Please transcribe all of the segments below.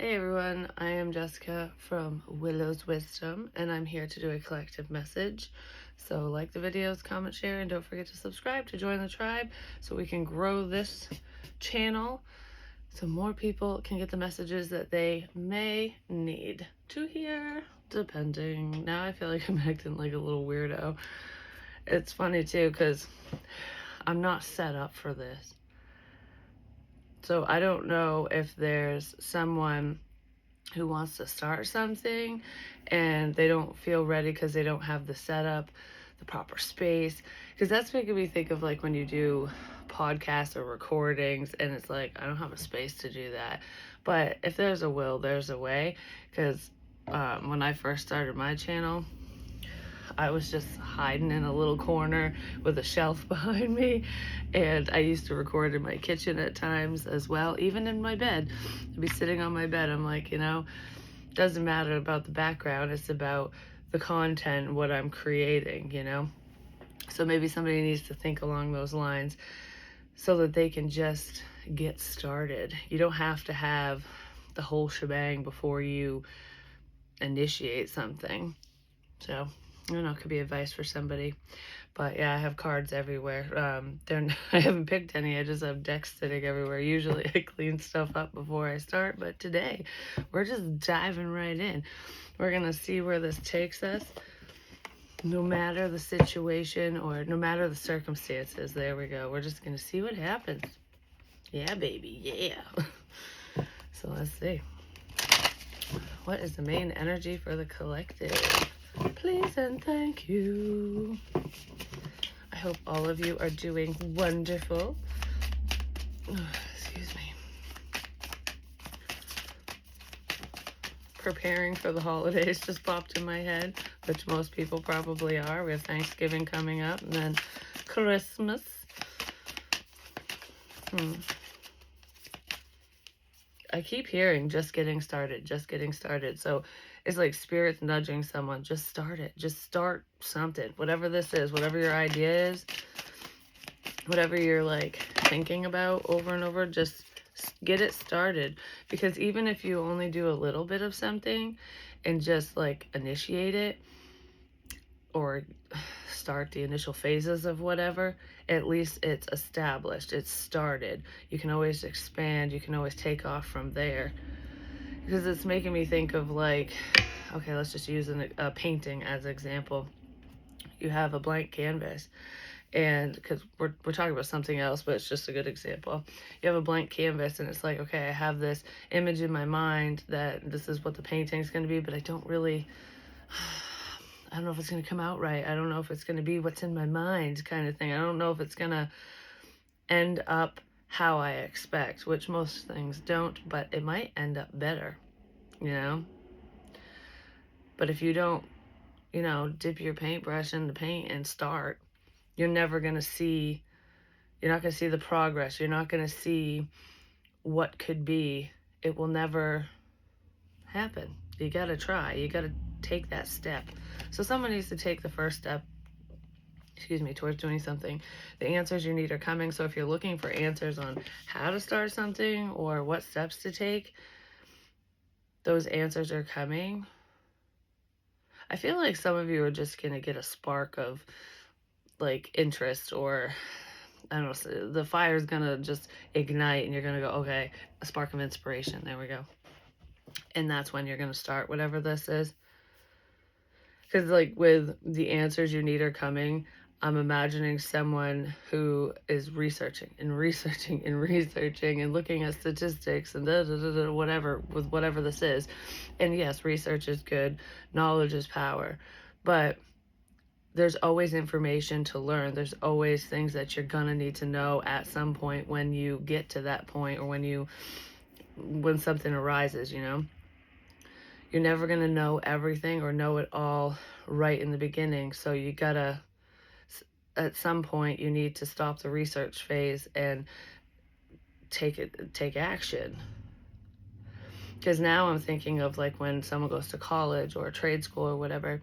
Hey everyone, I am Jessica from Willow's Wisdom, and I'm here to do a collective message. So like the videos, comment, share, and don't forget to subscribe to join the tribe so we can grow this channel so more people can get the messages that they may need to hear, depending. Now I feel like I'm acting like a little weirdo. It's funny too, because I'm not set up for this. So I don't know if there's someone who wants to start something and they don't feel ready because they don't have the setup, the proper space. Because that's making me think of like when you do podcasts or recordings and it's like, I don't have a space to do that. But if there's a will, there's a way. Because when I first started my channel, I was just hiding in a little corner with a shelf behind me, and I used to record in my kitchen at times as well, even in my bed. I'd be sitting on my bed. I'm like, doesn't matter about the background, it's about the content, what I'm creating. So maybe somebody needs to think along those lines so that they can just get started. You don't have to have the whole shebang before you initiate something. So I don't know, it could be advice for somebody. But yeah, I have cards everywhere. I haven't picked any. I just have decks sitting everywhere. Usually I clean stuff up before I start, but today we're just diving right in. We're gonna see where this takes us, no matter the situation or no matter the circumstances. There we go. We're just gonna see what happens. Yeah, baby, yeah. So let's see. What is the main energy for the collective? Please and thank you. I hope all of you are doing wonderful. Excuse me. Preparing for the holidays just popped in my head, which most people probably are. We have Thanksgiving coming up and then Christmas. I keep hearing just getting started, just getting started. So it's like spirits nudging someone, just start it. Just start something. Whatever this is, whatever your idea is, whatever you're like thinking about over and over, just get it started. Because even if you only do a little bit of something and just like initiate it or start the initial phases of whatever, at least it's established, it's started. You can always expand, you can always take off from there. Because it's making me think of like, okay, let's just use a painting as an example. You have a blank canvas, and because we're talking about something else, but it's just a good example. You have a blank canvas and it's like, okay, I have this image in my mind that this is what the painting's going to be, but I don't know if it's going to come out right. I don't know if it's going to be what's in my mind kind of thing. I don't know if it's going to end up how I expect, which most things don't, but it might end up better, But if you don't, dip your paintbrush in the paint and start, you're not going to see the progress. You're not going to see what could be. It will never happen. You got to try. You got to take that step. So someone needs to take the first step, towards doing something. The answers you need are coming. So if you're looking for answers on how to start something or what steps to take, those answers are coming. I feel like some of you are just going to get a spark of like interest, or I don't know, the fire's going to just ignite and you're going to go, okay, a spark of inspiration. There we go. And that's when you're going to start whatever this is. Because like with the answers you need are coming, I'm imagining someone who is researching and looking at statistics and whatever, with whatever this is. And yes, research is good. Knowledge is power. But there's always information to learn. There's always things that you're going to need to know at some point when you get to that point, or when something arises, You're never going to know everything or know it all right in the beginning. So you gotta, at some point, you need to stop the research phase and take action. Because now I'm thinking of like when someone goes to college or trade school or whatever,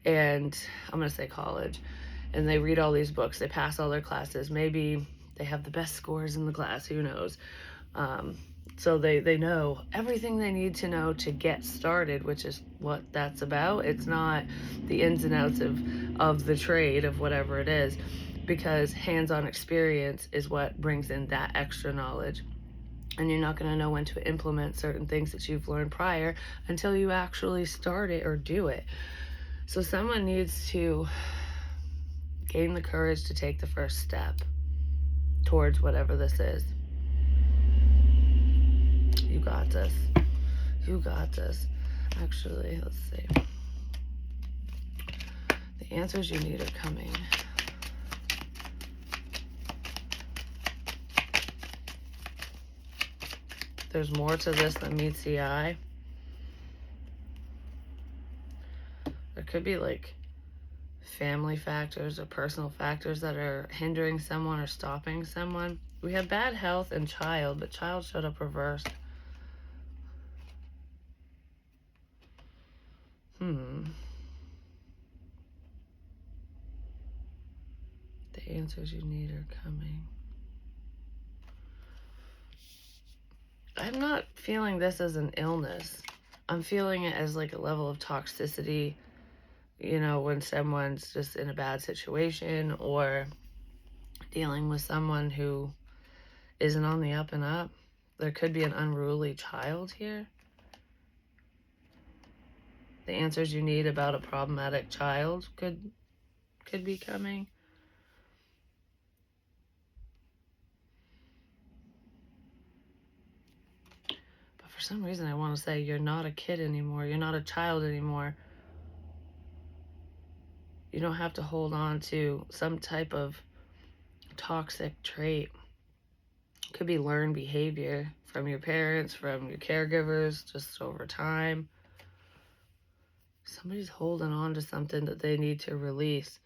and I'm going to say college, and they read all these books, they pass all their classes, maybe they have the best scores in the class, who knows, So they know everything they need to know to get started, which is what that's about. It's not the ins and outs of the trade of whatever it is, because hands-on experience is what brings in that extra knowledge. And you're not going to know when to implement certain things that you've learned prior until you actually start it or do it. So someone needs to gain the courage to take the first step towards whatever this is. You got this. You got this. Actually, let's see. The answers you need are coming. There's more to this than meets the eye. There could be like family factors or personal factors that are hindering someone or stopping someone. We have bad health and child, but child showed up reversed. The answers you need are coming. I'm not feeling this as an illness. I'm feeling it as like a level of toxicity, you know, when someone's just in a bad situation or dealing with someone who isn't on the up and up. There could be an unruly child here. The answers you need about a problematic child could be coming. But for some reason I want to say you're not a kid anymore. You're not a child anymore. You don't have to hold on to some type of toxic trait. It could be learned behavior from your parents, from your caregivers, just over time. Somebody's holding on to something that they need to release.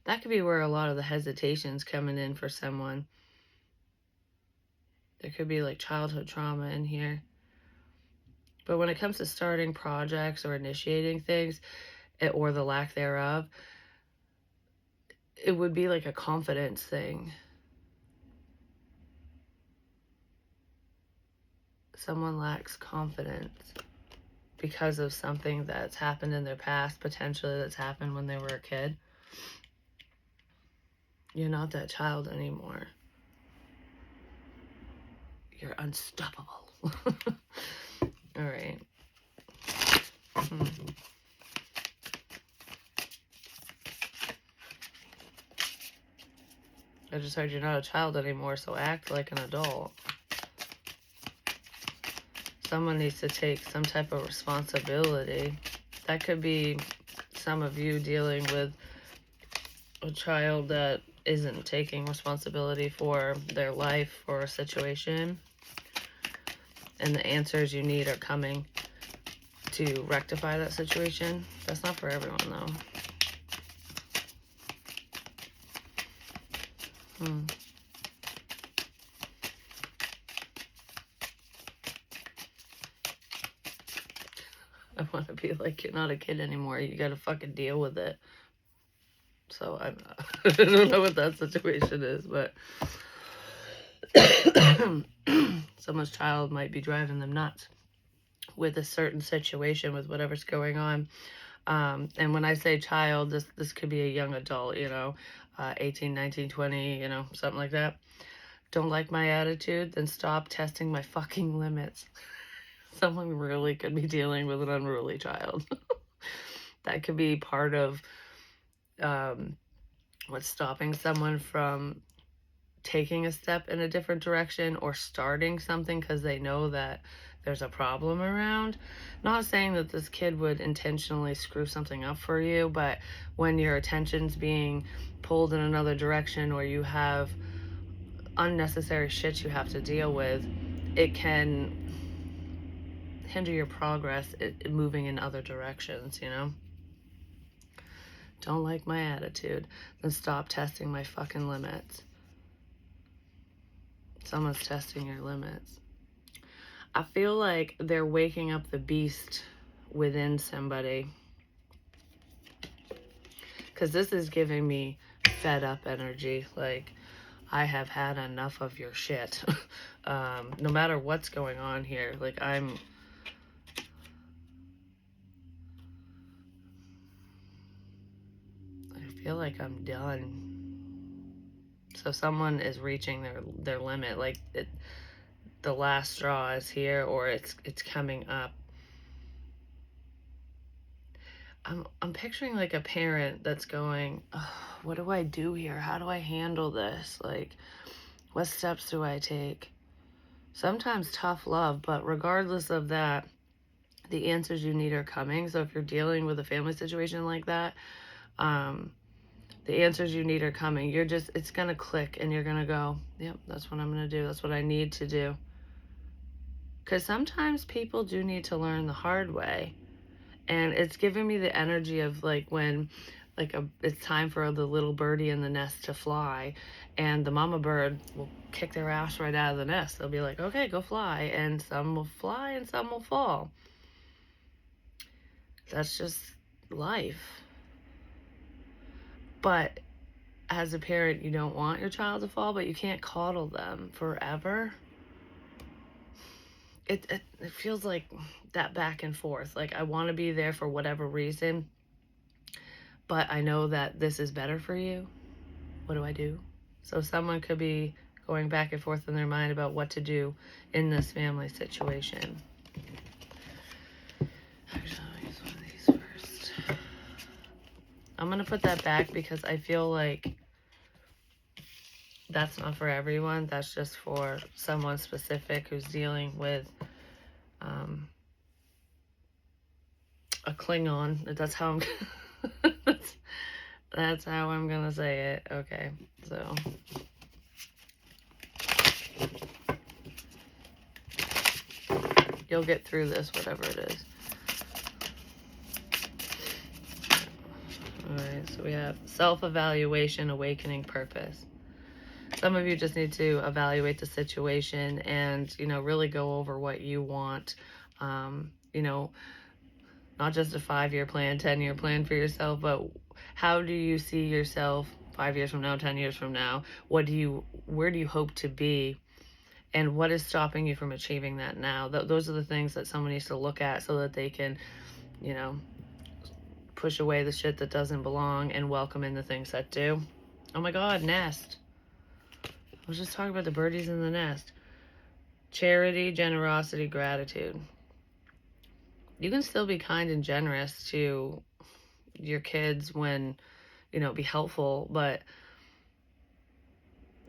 That could be where a lot of the hesitation's coming in for someone. There could be like childhood trauma in here. But when it comes to starting projects or initiating things, or the lack thereof, it would be like a confidence thing. Someone lacks confidence because of something that's happened in their past, potentially that's happened when they were a kid. You're not that child anymore. You're unstoppable. All right. I just heard you're not a child anymore, so act like an adult. Someone needs to take some type of responsibility. That could be some of you dealing with a child that isn't taking responsibility for their life or a situation. And the answers you need are coming to rectify that situation. That's not for everyone, though. I want to be like, you're not a kid anymore. You got to fucking deal with it. So I don't know what that situation is, but someone's child might be driving them nuts with a certain situation, with whatever's going on. And when I say child, this could be a young adult, you know, 18, 19, 20, you know, something like that. Don't like my attitude? Then stop testing my fucking limits. Someone really could be dealing with an unruly child. That could be part of what's stopping someone from taking a step in a different direction or starting something because they know that there's a problem around. Not saying that this kid would intentionally screw something up for you, but when your attention's being pulled in another direction or you have unnecessary shit you have to deal with, it can hinder your progress moving in other directions, you know? Don't like my attitude? Then stop testing my fucking limits. Someone's testing your limits. I feel like they're waking up the beast within somebody. Because this is giving me fed up energy. Like, I have had enough of your shit. No matter what's going on here, like I feel like I'm done. So someone is reaching their limit, like the last straw is here, or it's coming up. I'm picturing like a parent that's going, oh, what do I do here? How do I handle this? Like, what steps do I take? Sometimes tough love, but regardless of that, the answers you need are coming. So if you're dealing with a family situation like that, the answers you need are coming. It's going to click and you're going to go, yep, that's what I'm going to do. That's what I need to do. Because sometimes people do need to learn the hard way. And it's giving me the energy of like when it's time for the little birdie in the nest to fly, and the mama bird will kick their ass right out of the nest. They'll be like, okay, go fly. And some will fly and some will fall. That's just life. But as a parent, you don't want your child to fall, but you can't coddle them forever. It feels like that back and forth. Like I want to be there for whatever reason, but I know that this is better for you. What do I do? So someone could be going back and forth in their mind about what to do in this family situation. Actually, I'll use one of these first. I'm going to put that back because I feel like that's not for everyone. That's just for someone specific who's dealing with a Klingon. That's how I'm that's how I'm gonna say it. Okay, so you'll get through this, whatever it is. Alright, so we have self-evaluation, awakening purpose. Some of you just need to evaluate the situation and, really go over what you want. Not just a 5-year plan, 10-year plan for yourself, but how do you see yourself 5 years from now, 10 years from now? Where do you hope to be? And what is stopping you from achieving that now? Those are the things that someone needs to look at so that they can, push away the shit that doesn't belong and welcome in the things that do. Oh my God, nest. I was just talking about the birdies in the nest. Charity, generosity, gratitude. You can still be kind and generous to your kids when, be helpful, but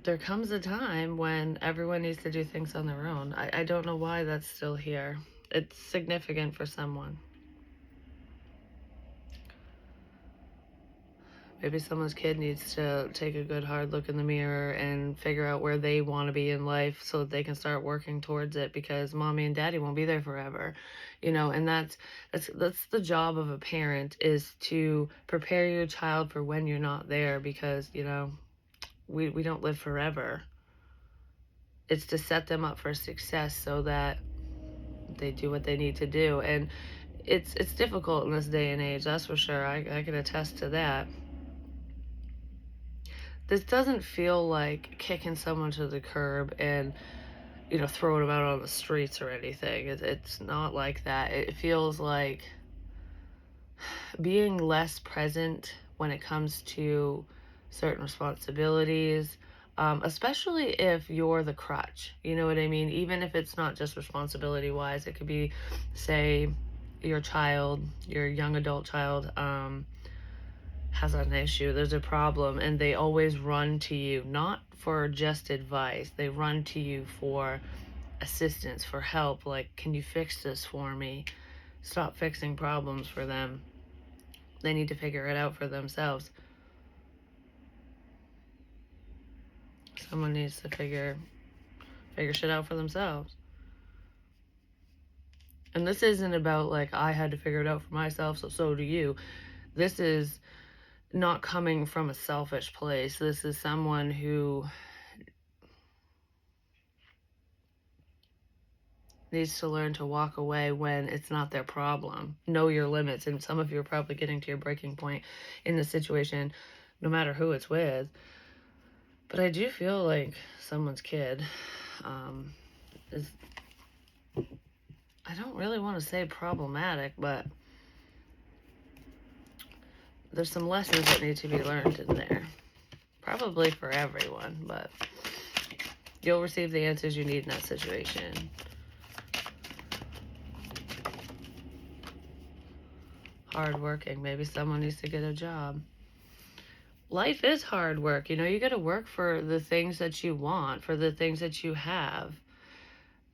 there comes a time when everyone needs to do things on their own. I don't know why that's still here. It's significant for someone. Maybe someone's kid needs to take a good hard look in the mirror and figure out where they want to be in life so that they can start working towards it, because mommy and daddy won't be there forever, and that's the job of a parent, is to prepare your child for when you're not there, because, we don't live forever. It's to set them up for success so that they do what they need to do. And it's difficult in this day and age, that's for sure. I can attest to that. This doesn't feel like kicking someone to the curb and, throwing them out on the streets or anything. It's not like that. It feels like being less present when it comes to certain responsibilities, especially if you're the crutch. You know what I mean? Even if it's not just responsibility-wise, it could be, say, your young adult child, has an issue, there's a problem, and they always run to you, not for just advice. They run to you for assistance, for help. Like, can you fix this for me? Stop fixing problems for them. They need to figure it out for themselves. Someone needs to figure shit out for themselves. And this isn't about like, I had to figure it out for myself, so do you. This is not coming from a selfish place. This is someone who needs to learn to walk away when it's not their problem. Know your limits. And some of you are probably getting to your breaking point in the situation, no matter who it's with. But I do feel like someone's kid is, I don't really want to say problematic, but there's some lessons that need to be learned in there. Probably for everyone, but you'll receive the answers you need in that situation. Hardworking. Maybe someone needs to get a job. Life is hard work. You know, you got to work for the things that you want, for the things that you have.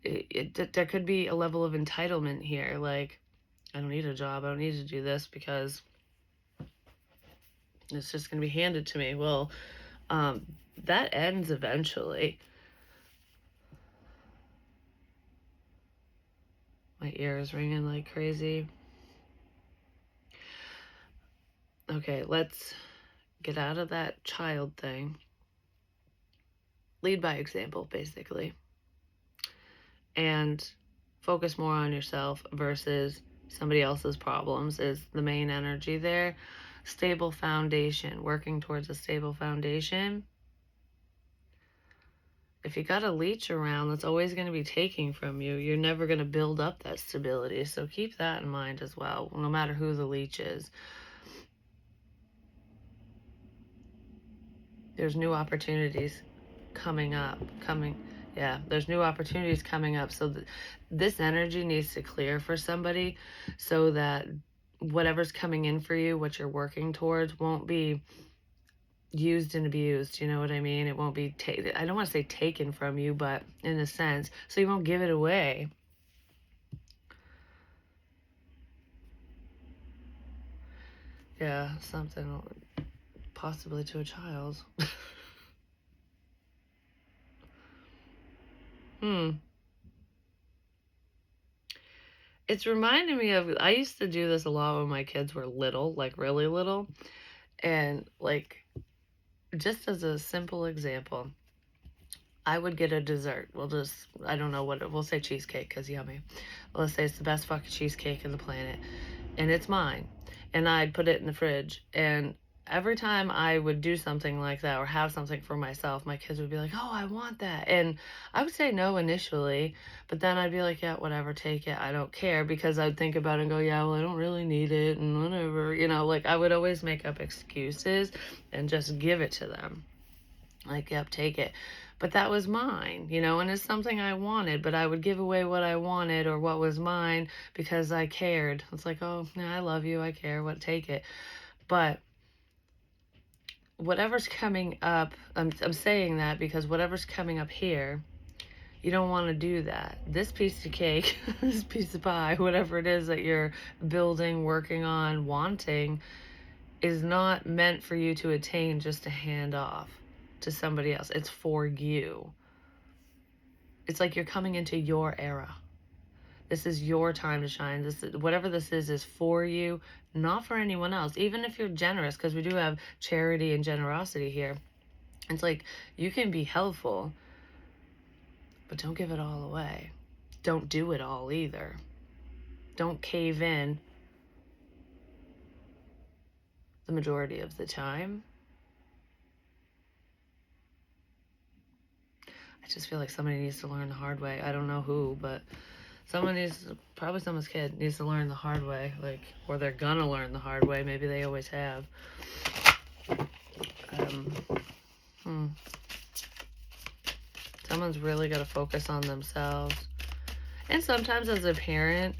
There could be a level of entitlement here. Like, I don't need a job. I don't need to do this because it's just going to be handed to me. Well, that ends eventually. My ear is ringing like crazy. Okay, let's get out of that child thing. Lead by example, basically. And focus more on yourself versus somebody else's problems is the main energy there. Stable foundation, working towards a stable foundation. If you got a leech around that's always going to be taking from you, you're never going to build up that stability. So keep that in mind as well, no matter who the leech is. There's new opportunities coming up. There's new opportunities coming up. So this energy needs to clear for somebody so that whatever's coming in for you, what you're working towards, won't be used and abused. You know what I mean? It won't be I don't want to say taken from you, but in a sense, so you won't give it away. Yeah, something possibly to a child. It's reminding me of, I used to do this a lot when my kids were little, like really little. And like, just as a simple example, I would get a dessert. I don't know we'll say cheesecake because yummy. Let's say it's the best fucking cheesecake in the planet. And it's mine. And I'd put it in the fridge. And every time I would do something like that or have something for myself, my kids would be like, oh, I want that. And I would say no initially, but then I'd be like, yeah, whatever, take it. I don't care, because I'd think about it and go, yeah, well, I don't really need it and whatever. You know, like I would always make up excuses and just give it to them. Like, yep, take it. But that was mine, you know, and it's something I wanted, but I would give away what I wanted or what was mine because I cared. It's like, oh, yeah, I love you, I care, take it. But whatever's coming up, I'm saying that because whatever's coming up here, you don't want to do that. This piece of cake, this piece of pie, whatever it is that you're building, working on, wanting, is not meant for you to attain just to hand off to somebody else. It's for you. It's like you're coming into your era. This is your time to shine. Whatever this is for you, not for anyone else. Even if you're generous, because we do have charity and generosity here. It's like you can be helpful, but don't give it all away. Don't do it all either. Don't cave in the majority of the time. I just feel like somebody needs to learn the hard way. I don't know who, but probably someone's kid needs to learn the hard way, like, or they're gonna learn the hard way. Maybe they always have. Someone's really got to focus on themselves. And sometimes as a parent,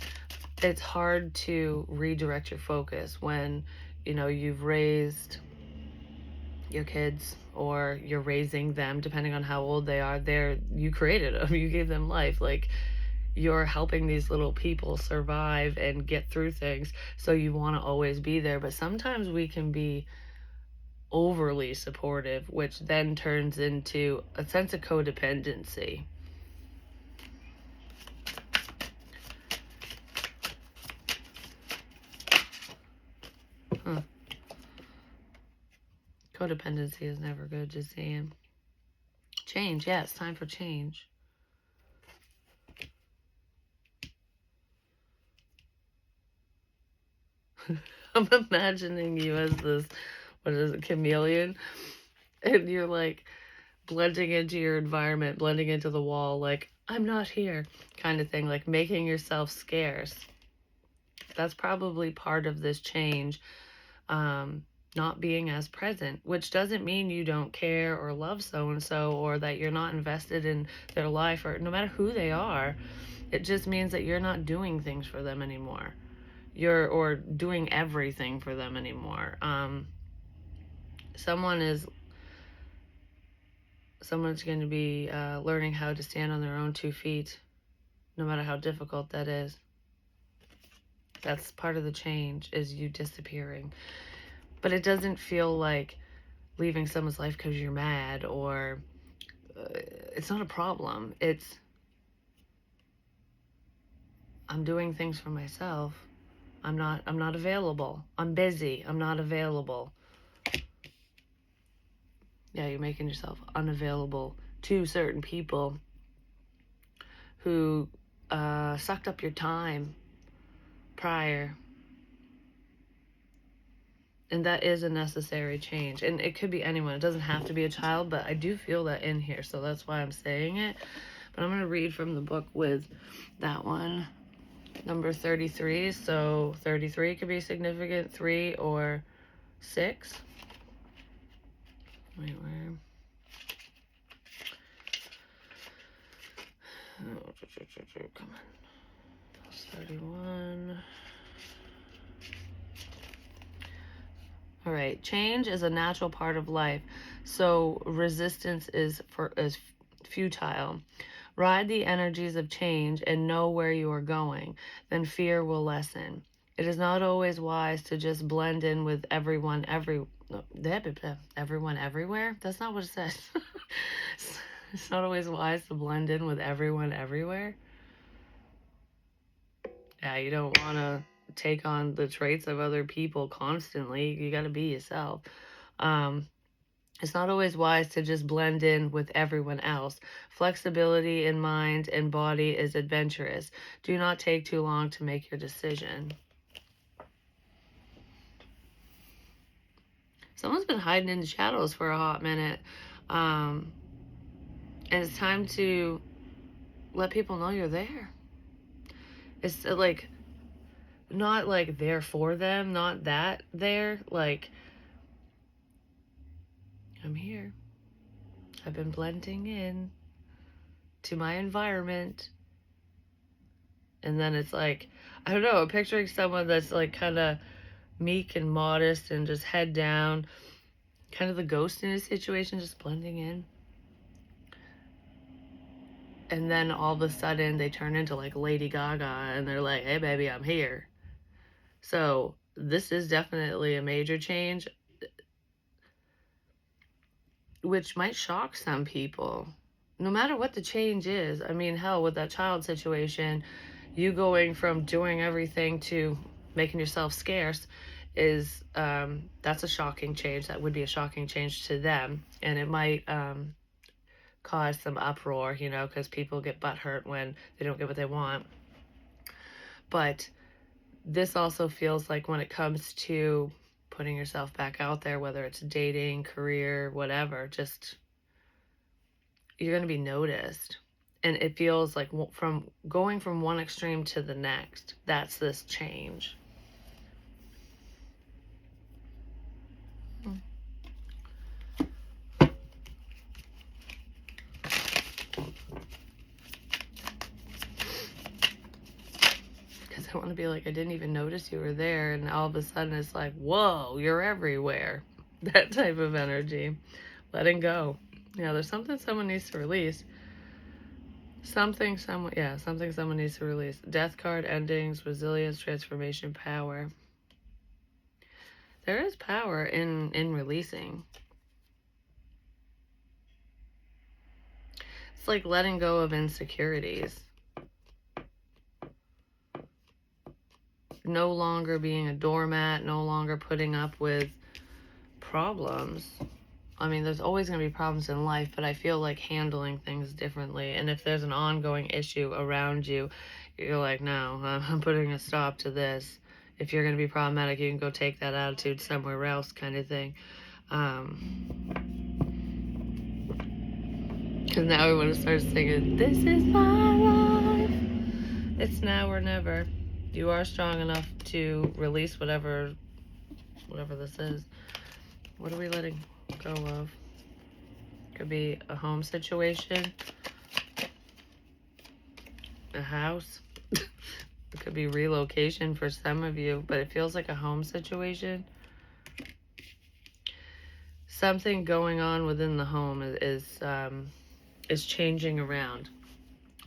it's hard to redirect your focus when, you know, you've raised your kids or you're raising them, depending on how old they are. You created them, you gave them life. Like, you're helping these little people survive and get through things, so you want to always be there. But sometimes we can be overly supportive, which then turns into a sense of codependency. Codependency is never good, just saying. Change, yeah, it's time for change. I'm imagining you as this, what is it, chameleon? And you're like, blending into your environment, blending into the wall, like, I'm not here kind of thing, like making yourself scarce. That's probably part of this change. Not being as present, which doesn't mean you don't care or love so-and-so, or that you're not invested in their life, or no matter who they are. It just means that you're not doing things for them anymore. Or doing everything for them anymore. Someone's going to be learning how to stand on their own 2 feet, no matter how difficult that is. That's part of the change, is you disappearing. But it doesn't feel like leaving someone's life because you're mad, or it's not a problem. It's, I'm doing things for myself. I'm not available. I'm busy. I'm not available. Yeah, you're making yourself unavailable to certain people who sucked up your time prior. And that is a necessary change. And it could be anyone. It doesn't have to be a child, but I do feel that in here. So that's why I'm saying it. But I'm going to read from the book with that one, number 33. So 33 could be significant, 3 or 6. Wait, where? Oh, come on. That's 31. All right. Change is a natural part of life, so resistance is futile. Ride the energies of change and know where you are going. Then fear will lessen. It is not always wise to just blend in with everyone everywhere. That's not what it says. It's not always wise to blend in with everyone everywhere. Yeah, you don't want to take on the traits of other people constantly. You got to be yourself. It's not always wise to just blend in with everyone else. Flexibility in mind and body is adventurous. Do not take too long to make your decision. Someone's been hiding in the shadows for a hot minute. And it's time to let people know you're there. It's like, not like there for them, not that there, like, I'm here. I've been blending in to my environment. And then it's like, I don't know, I'm picturing someone that's like kind of meek and modest and just head down, kind of the ghost in a situation, just blending in. And then all of a sudden they turn into like Lady Gaga and they're like, hey baby, I'm here. So this is definitely a major change, which might shock some people. No matter what the change is. I mean, hell, with that child situation, you going from doing everything to making yourself scarce is, that's a shocking change. That would be a shocking change to them. And it might cause some uproar, you know, because people get butthurt when they don't get what they want. But this also feels like when it comes to putting yourself back out there, whether it's dating, career, whatever, just, you're going to be noticed. And it feels like from going from one extreme to the next, that's this change. Because I want to be like, I didn't even notice you were there. And all of a sudden it's like, whoa, you're everywhere. That type of energy. Letting go. Yeah, there's something someone needs to release. Something someone needs to release. Death card, endings, resilience, transformation, power. There is power in releasing. It's like letting go of insecurities. No longer being a doormat, no longer putting up with problems. I mean, there's always going to be problems in life, but I feel like handling things differently. And if there's an ongoing issue around you, you're like, no, I'm putting a stop to this. If you're going to be problematic, you can go take that attitude somewhere else, kind of thing. And now I want to start singing, "This is my life. It's now or never." You are strong enough to release whatever this is. What are we letting go of? Could be a home situation, a house. It could be relocation for some of you, but it feels like a home situation. Something going on within the home is changing around.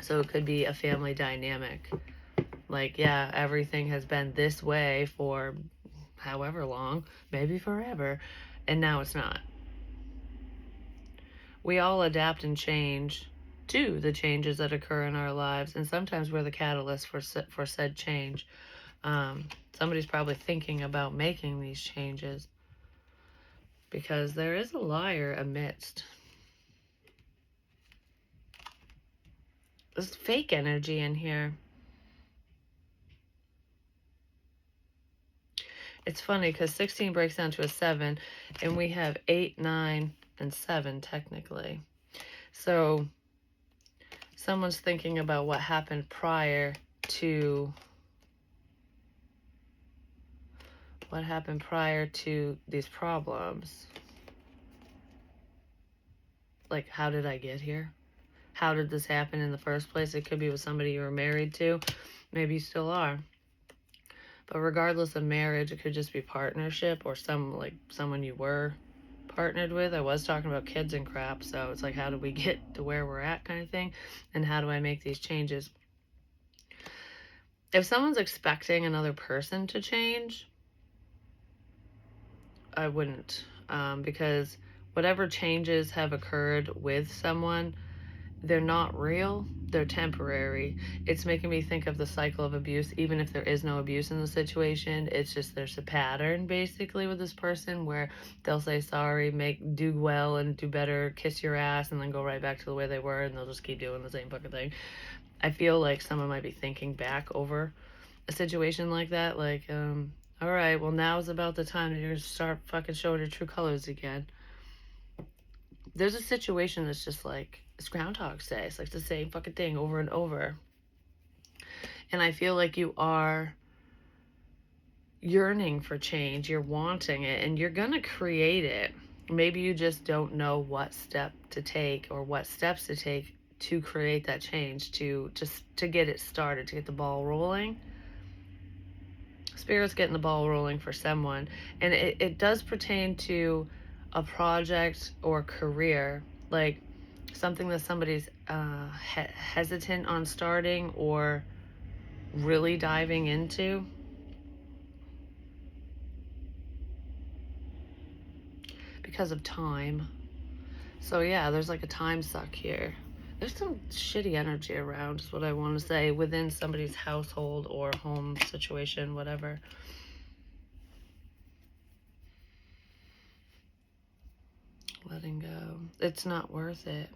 So it could be a family dynamic. Like, yeah, everything has been this way for however long, maybe forever, and now it's not. We all adapt and change to the changes that occur in our lives, and sometimes we're the catalyst for said change. Somebody's probably thinking about making these changes because there is a liar amidst. There's fake energy in here. It's funny because 16 breaks down to a 7, and we have 8, 9, and 7 technically. So someone's thinking about what happened prior to these problems. Like, how did I get here? How did this happen in the first place? It could be with somebody you were married to. Maybe you still are. But regardless of marriage, it could just be partnership or someone you were partnered with. I was talking about kids and crap, so it's like, how do we get to where we're at kind of thing? And how do I make these changes? If someone's expecting another person to change, I wouldn't, because whatever changes have occurred with someone, they're not real, they're temporary. It's making me think of the cycle of abuse, even if there is no abuse in the situation. It's just there's a pattern basically with this person where they'll say sorry, do well and do better, kiss your ass, and then go right back to the way they were, and they'll just keep doing the same fucking thing. I feel like someone might be thinking back over a situation like that, like, all right, well, now's about the time that you're gonna start fucking showing your true colors again. There's a situation that's just like, it's Groundhog's Day. It's like the same fucking thing over and over. And I feel like you are yearning for change. You're wanting it, and you're going to create it. Maybe you just don't know what step to take or what steps to take to create that change, to get it started, to get the ball rolling. Spirit's getting the ball rolling for someone. And it does pertain to a project or career, like something that somebody's hesitant on starting or really diving into. Because of time. So yeah, there's like a time suck here. There's some shitty energy around, is what I want to say, within somebody's household or home situation, whatever. Letting go. It's not worth it.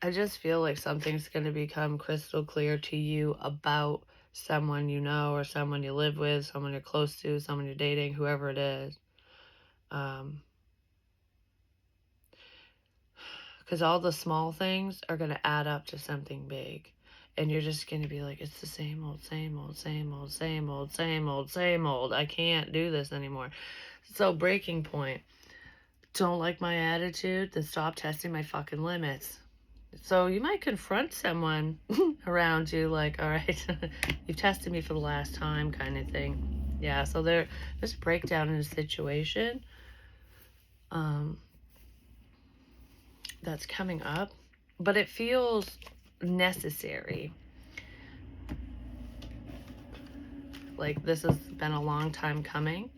I just feel like something's going to become crystal clear to you about someone you know or someone you live with, someone you're close to, someone you're dating, whoever it is. Because all the small things are going to add up to something big. And you're just going to be like, it's the same old, same old, same old, same old, same old, same old. I can't do this anymore. So breaking point. Don't like my attitude? Then stop testing my fucking limits. So you might confront someone around you like, all right, you've tested me for the last time kind of thing. Yeah, so there's a breakdown in a situation that's coming up, but it feels necessary. Like this has been a long time coming.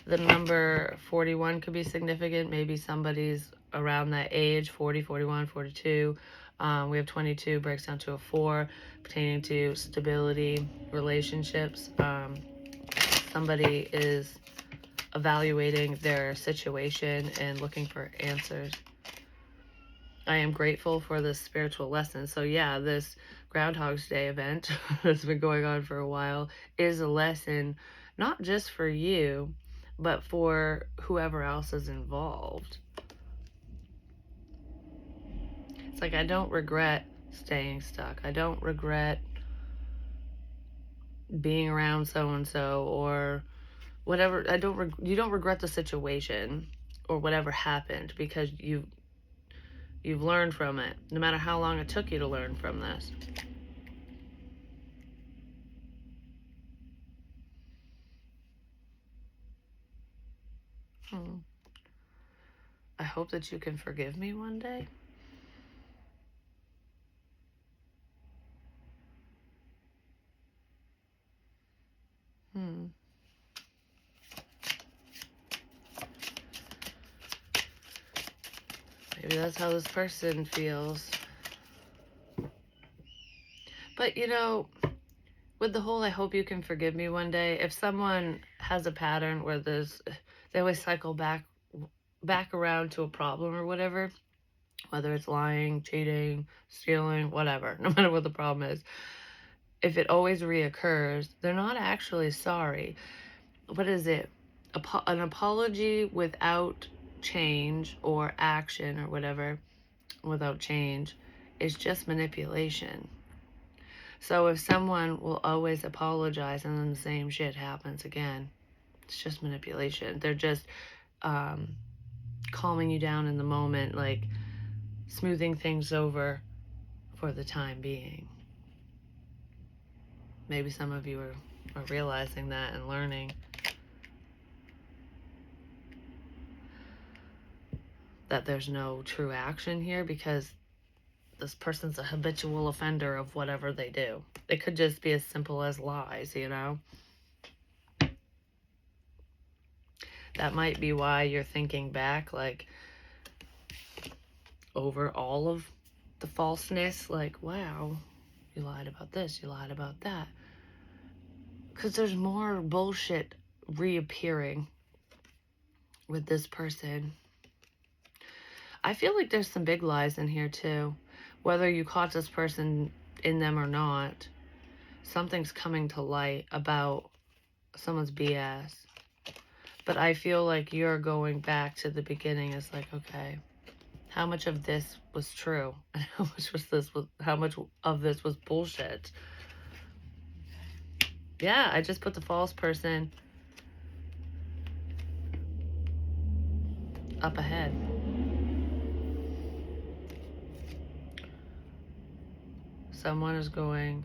The number 41 could be significant. Maybe somebody's around that age, 40, 41, 42. We have 22, breaks down to a 4, pertaining to stability, relationships. Somebody is evaluating their situation and looking for answers. I am grateful for this spiritual lesson. So yeah, this Groundhog's Day event that's been going on for a while is a lesson, not just for you, but for whoever else is involved. It's like, I don't regret staying stuck. I don't regret being around so-and-so or whatever. You don't regret the situation or whatever happened, because you've learned from it, no matter how long it took you to learn from this. I hope that you can forgive me one day. Maybe that's how this person feels. But, you know, with the whole I hope you can forgive me one day, if someone has a pattern where they always cycle back around to a problem or whatever, whether it's lying, cheating, stealing, whatever, no matter what the problem is, if it always reoccurs, they're not actually sorry. What is it? An apology without change or action or whatever, without change, is just manipulation. So if someone will always apologize and then the same shit happens again, it's just manipulation. They're just calming you down in the moment, like smoothing things over for the time being. Maybe some of you are realizing that and learning that there's no true action here, because this person's a habitual offender of whatever they do. It could just be as simple as lies, you know? That might be why you're thinking back, like, over all of the falseness, like, wow, you lied about this, you lied about that. Because there's more bullshit reappearing with this person. I feel like there's some big lies in here too. Whether you caught this person in them or not, something's coming to light about someone's BS. But I feel like you're going back to the beginning. It's like, okay, how much of this was true? And how much of this was bullshit? Yeah, I just put the false person up ahead. Someone is going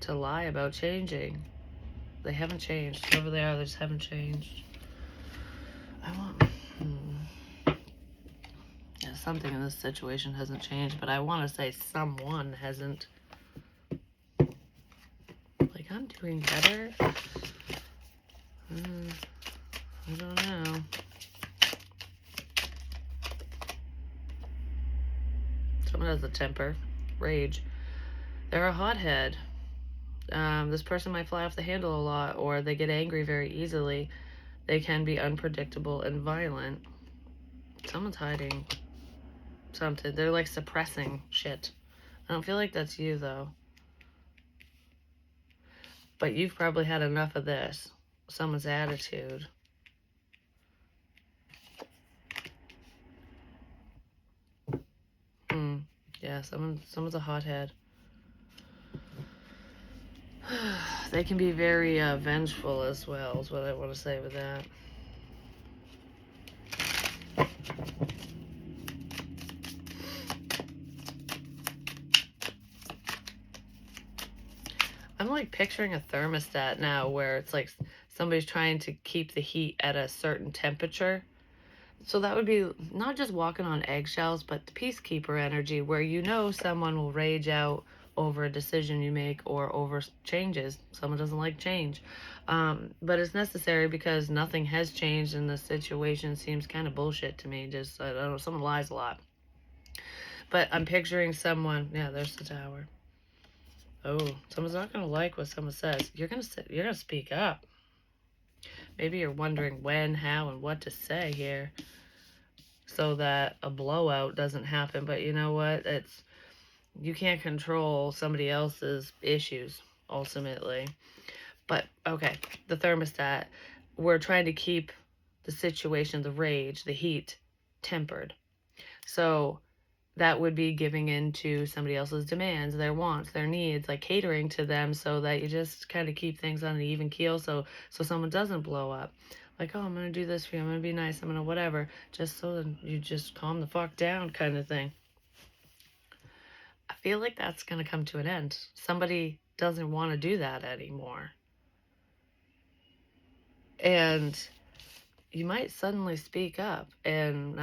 to lie about changing. They haven't changed. Whoever they are, they just haven't changed. Yeah, something in this situation hasn't changed, but I want to say someone hasn't. Like, I'm doing better. I don't know. Someone has a temper, rage. They're a hothead. This person might fly off the handle a lot, or they get angry very easily. They can be unpredictable and violent. Someone's hiding something. They're like suppressing shit. I don't feel like that's you though. But you've probably had enough of this. Someone's attitude. Yeah, someone's a hothead. They can be very vengeful as well, is what I want to say with that. I'm like picturing a thermostat now where it's like somebody's trying to keep the heat at a certain temperature. So that would be not just walking on eggshells, but the peacekeeper energy, where you know someone will rage out over a decision you make or over changes. Someone doesn't like change. But it's necessary because nothing has changed and the situation seems kind of bullshit to me. Just, I don't know, someone lies a lot. But I'm picturing someone, yeah, there's the tower. Oh, someone's not going to like what someone says. You're going to speak up. Maybe you're wondering when, how, and what to say here so that a blowout doesn't happen. But you know what? You can't control somebody else's issues, ultimately. But, okay, the thermostat, we're trying to keep the situation, the rage, the heat tempered. So that would be giving in to somebody else's demands, their wants, their needs, like catering to them so that you just kind of keep things on an even keel so someone doesn't blow up. Like, oh, I'm going to do this for you. I'm going to be nice. I'm going to whatever. Just so that you just calm the fuck down kind of thing. I feel like that's going to come to an end. Somebody doesn't want to do that anymore. And you might suddenly speak up and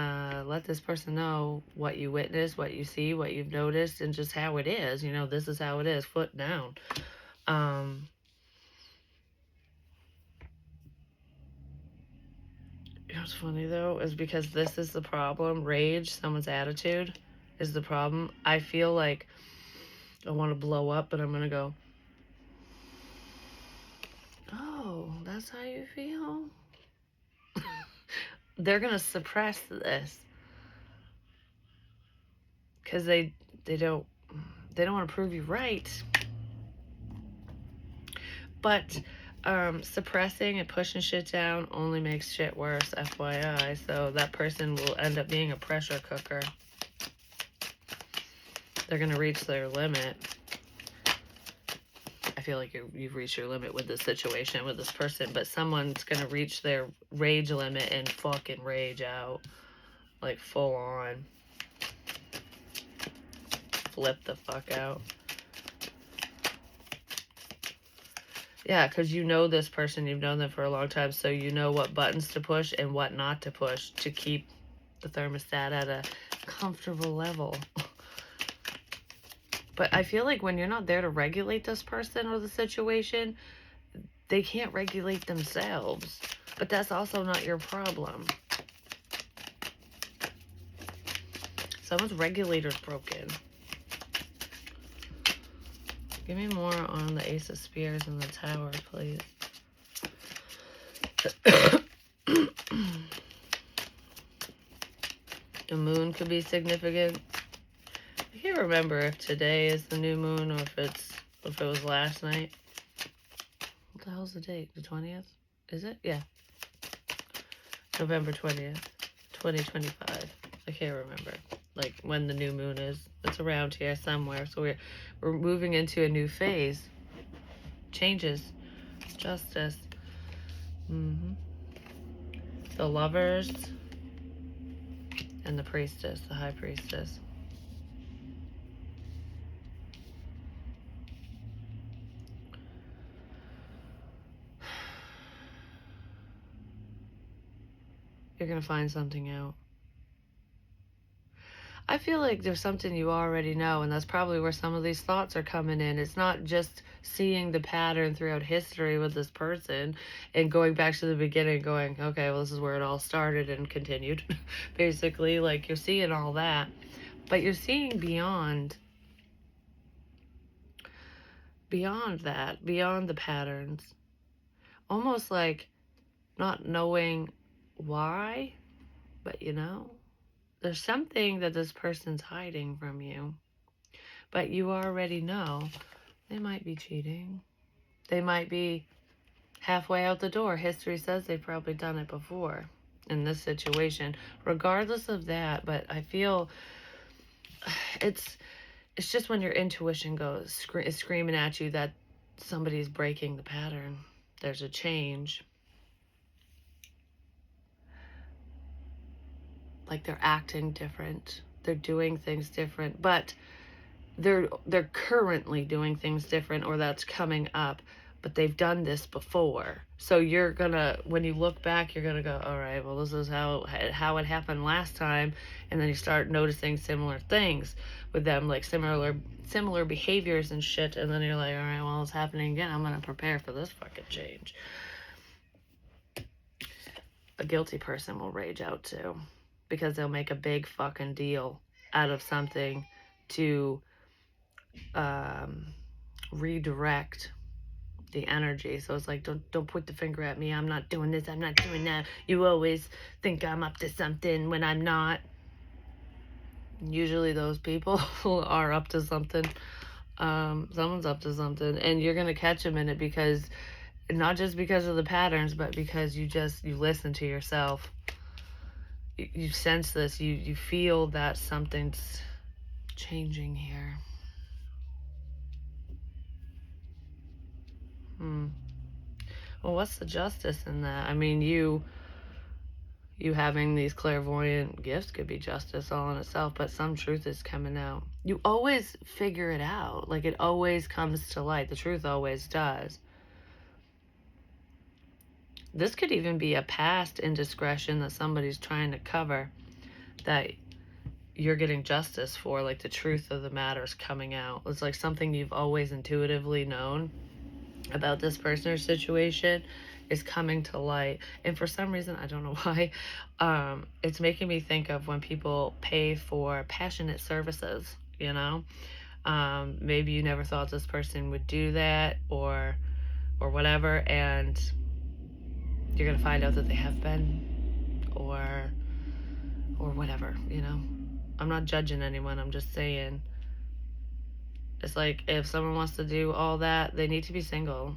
let this person know what you witnessed, what you see, what you've noticed, and just how it is. You know, this is how it is, foot down. You know what's funny, though, is because this is the problem. Rage, someone's attitude, is the problem. I feel like I want to blow up, but I'm going to go, oh, that's how you feel? They're going to suppress this because they don't want to prove you right. But suppressing and pushing shit down only makes shit worse, FYI. So that person will end up being a pressure cooker. They're going to reach their limit. I feel like you've reached your limit with this situation, with this person, but someone's going to reach their rage limit and fucking rage out. Like, full on. Flip the fuck out. Yeah, because you know this person, you've known them for a long time, so you know what buttons to push and what not to push to keep the thermostat at a comfortable level. But I feel like when you're not there to regulate this person or the situation, they can't regulate themselves. But that's also not your problem. Someone's regulator's broken. Give me more on the Ace of Spears and the Tower, please. The moon could be significant. I can't remember if today is the new moon or if it was last night. What the hell's the date? The 20th? Is it? Yeah. November 20th, 2025. I can't remember. Like when the new moon is. It's around here somewhere. So we're moving into a new phase. Changes. Justice. The Lovers and the Priestess, the High Priestess. You're gonna find something out. I feel like there's something you already know, and that's probably where some of these thoughts are coming in. It's not just seeing the pattern throughout history with this person and going back to the beginning going, okay, well, this is where it all started and continued. Basically, like, you're seeing all that. But you're seeing beyond that, beyond the patterns. Almost like not knowing why, but you know. There's something that this person's hiding from you, but you already know they might be cheating. They might be halfway out the door. History says they've probably done it before in this situation. Regardless of that, but I feel it's just when your intuition is screaming at you that somebody's breaking the pattern. There's a change. Like they're acting different, they're doing things different, but they're currently doing things different, or that's coming up, but they've done this before. So you're gonna, when you look back, you're gonna go, all right, well, this is how it happened last time, and then you start noticing similar things with them, like similar behaviors and shit, and then you're like, all right, well, it's happening again. I'm gonna prepare for this fucking change. A guilty person will rage out too, because they'll make a big fucking deal out of something to redirect the energy. So it's like, don't point the finger at me. I'm not doing this. I'm not doing that. You always think I'm up to something when I'm not. Usually those people are up to something. Someone's up to something, and you're going to catch them in it because Not just because of the patterns, but because you listen to yourself. You sense this. You feel that something's changing here. Well, what's the justice in that? I mean, you having these clairvoyant gifts could be justice all in itself, but some truth is coming out. You always figure it out. Like, it always comes to light. The truth always does. This could even be a past indiscretion that somebody's trying to cover, that you're getting justice for. Like, the truth of the matter is coming out. It's like something you've always intuitively known about this person or situation is coming to light. And for some reason, I don't know why, it's making me think of when people pay for passionate services, you know? Maybe you never thought this person would do that, or whatever, and you're gonna find out that they have been, or whatever, you know? I'm not judging anyone, I'm just saying, it's like, if someone wants to do all that, they need to be single.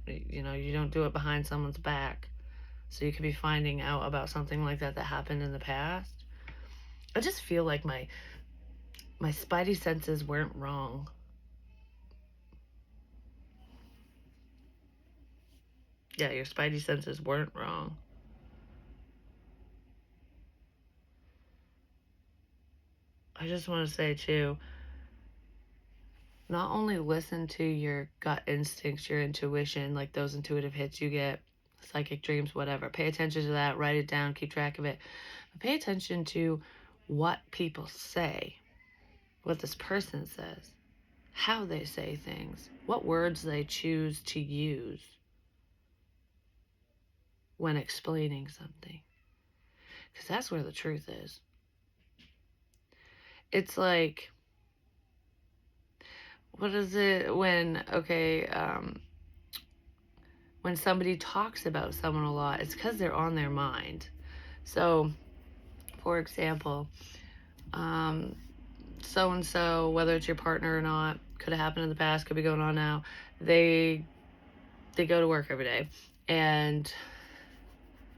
You know, you don't do it behind someone's back. So you could be finding out about something like that happened in the past. I just feel like my spidey senses weren't wrong. Yeah, your spidey senses weren't wrong. I just want to say, too, not only listen to your gut instincts, your intuition, like those intuitive hits you get, psychic dreams, whatever. Pay attention to that, write it down, keep track of it. But pay attention to what people say, what this person says, how they say things, what words they choose to use when explaining something. Because that's where the truth is. It's like, what is it when, when somebody talks about someone a lot, it's because they're on their mind. So, for example, so-and-so, whether it's your partner or not, could have happened in the past, could be going on now, they go to work every day, and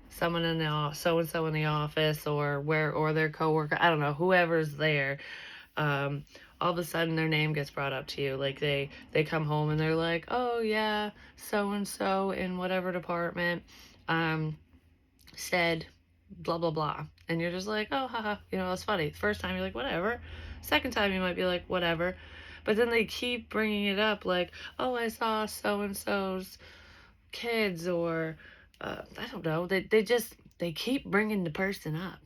someone in the so-and-so in the office, or their coworker, I don't know, whoever's there, all of a sudden their name gets brought up to you. Like, they come home and they're like, oh yeah, so-and-so in whatever department said blah blah blah, and you're just like, oh haha, you know, it's funny. The first time you're like, whatever. Second time you might be like, whatever. But then they keep bringing it up, like, oh, I saw so-and-so's kids, or I don't know, they keep bringing the person up.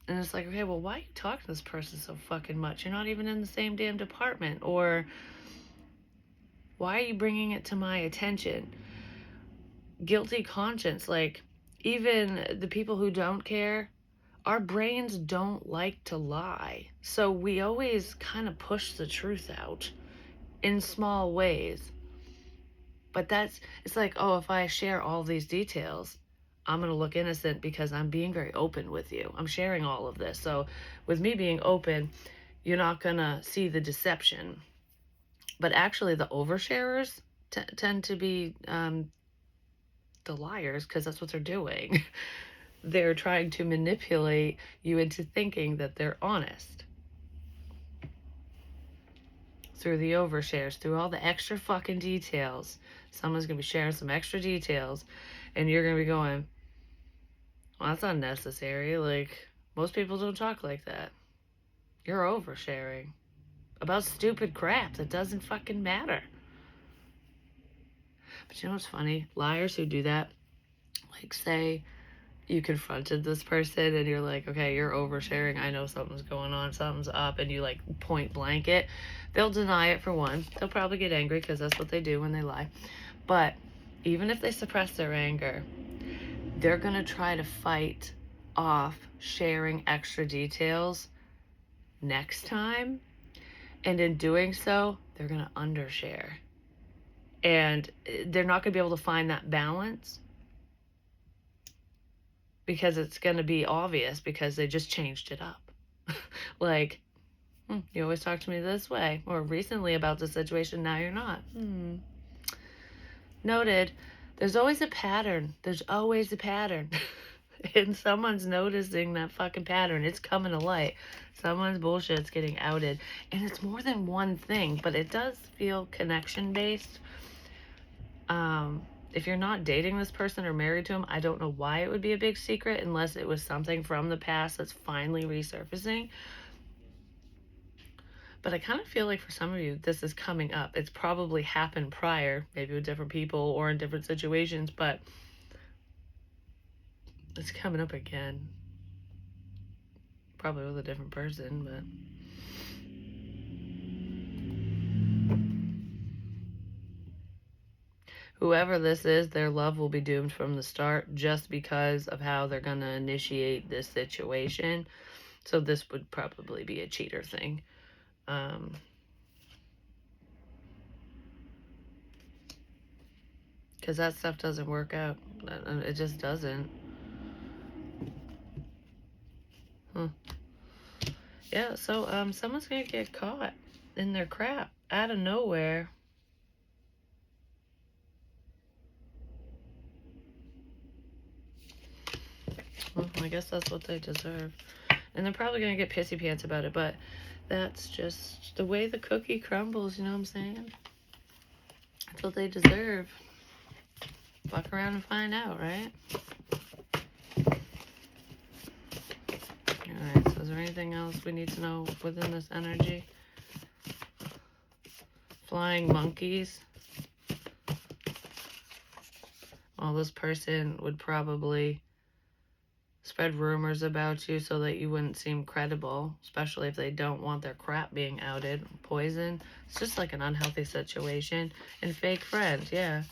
And it's like, okay, well, why are you talking to this person so fucking much? You're not even in the same damn department. Or why are you bringing it to my attention? Guilty conscience. Like, even the people who don't care, our brains don't like to lie. So we always kind of push the truth out in small ways. But it's like, oh, if I share all these details, I'm going to look innocent because I'm being very open with you. I'm sharing all of this. So with me being open, you're not going to see the deception. But actually, the oversharers tend to be the liars, because that's what they're doing. They're trying to manipulate you into thinking that they're honest. Through the overshares, through all the extra fucking details. Someone's going to be sharing some extra details, and you're going to be going, well, that's unnecessary. Like, most people don't talk like that. You're oversharing about stupid crap that doesn't fucking matter. But you know what's funny? Liars who do that, like, say you confronted this person and you're like, okay, you're oversharing, I know something's going on, something's up, and you like point blank it, they'll deny it. For one, they'll probably get angry, because that's what they do when they lie. But even if they suppress their anger, they're gonna try to fight off sharing extra details next time, and in doing so, they're gonna undershare, and they're not gonna be able to find that balance, because it's going to be obvious, because they just changed it up. Like, you always talk to me this way, or recently about the situation, now you're not. Noted. There's always a pattern. There's always a pattern. And someone's noticing that fucking pattern. It's coming to light. Someone's bullshit's getting outed. And it's more than one thing, but it does feel connection-based. If you're not dating this person or married to him, I don't know why it would be a big secret unless it was something from the past that's finally resurfacing. But I kind of feel like for some of you, this is coming up. It's probably happened prior, maybe with different people or in different situations, but it's coming up again. Probably with a different person, but... whoever this is, their love will be doomed from the start just because of how they're going to initiate this situation. So this would probably be a cheater thing. Because that stuff doesn't work out. It just doesn't. Yeah, so someone's going to get caught in their crap out of nowhere. Well, I guess that's what they deserve. And they're probably going to get pissy pants about it, but that's just the way the cookie crumbles, you know what I'm saying? That's what they deserve. Fuck around and find out, right? Alright, so is there anything else we need to know within this energy? Flying monkeys. Well, this person would probably spread rumors about you so that you wouldn't seem credible, especially if they don't want their crap being outed. Poison. It's just like an unhealthy situation. And fake friends, yeah.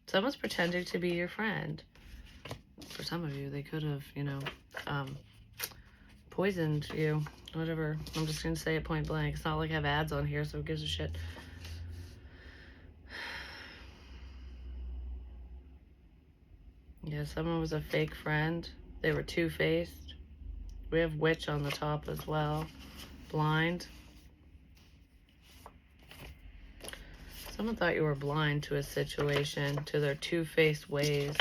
Someone's pretending to be your friend. For some of you, they could have, you know, poisoned you. Whatever. I'm just going to say it point blank. It's not like I have ads on here, so who gives a shit? Yeah, someone was a fake friend. They were two-faced. We have witch on the top as well. Blind. Someone thought you were blind to a situation, to their two-faced ways.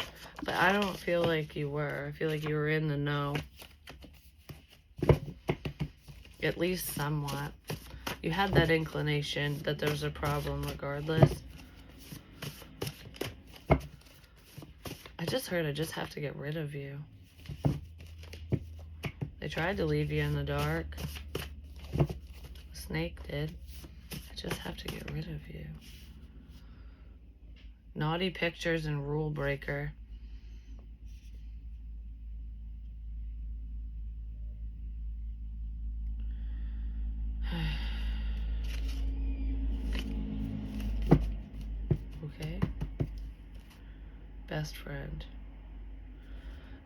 But I don't feel like you were. I feel like you were in the know. At least somewhat. You had that inclination that there was a problem regardless. I just heard I just have to get rid of you. They tried to leave you in the dark. The snake did. I just have to get rid of you. Naughty pictures and rule breaker. Okay. Best friend.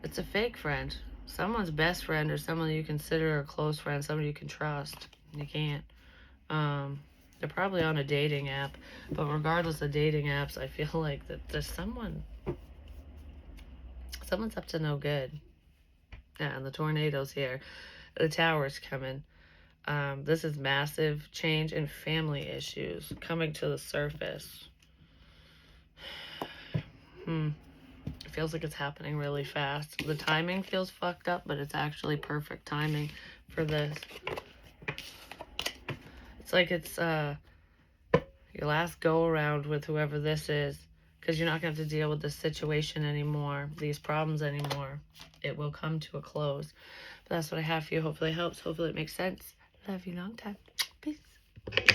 It's a fake friend. Someone's best friend or someone you consider a close friend, someone you can trust. You can't. They're probably on a dating app, but regardless of dating apps, I feel like that there's someone's up to no good. Yeah, and the tornado's here. The tower's coming. This is massive change in family issues coming to the surface. It feels like it's happening really fast. The timing feels fucked up, but it's actually perfect timing for this. It's like it's your last go around with whoever this is, because you're not going to have to deal with this situation anymore, these problems anymore. It will come to a close. But that's what I have for you. Hopefully it helps. Hopefully it makes sense. Love you long time.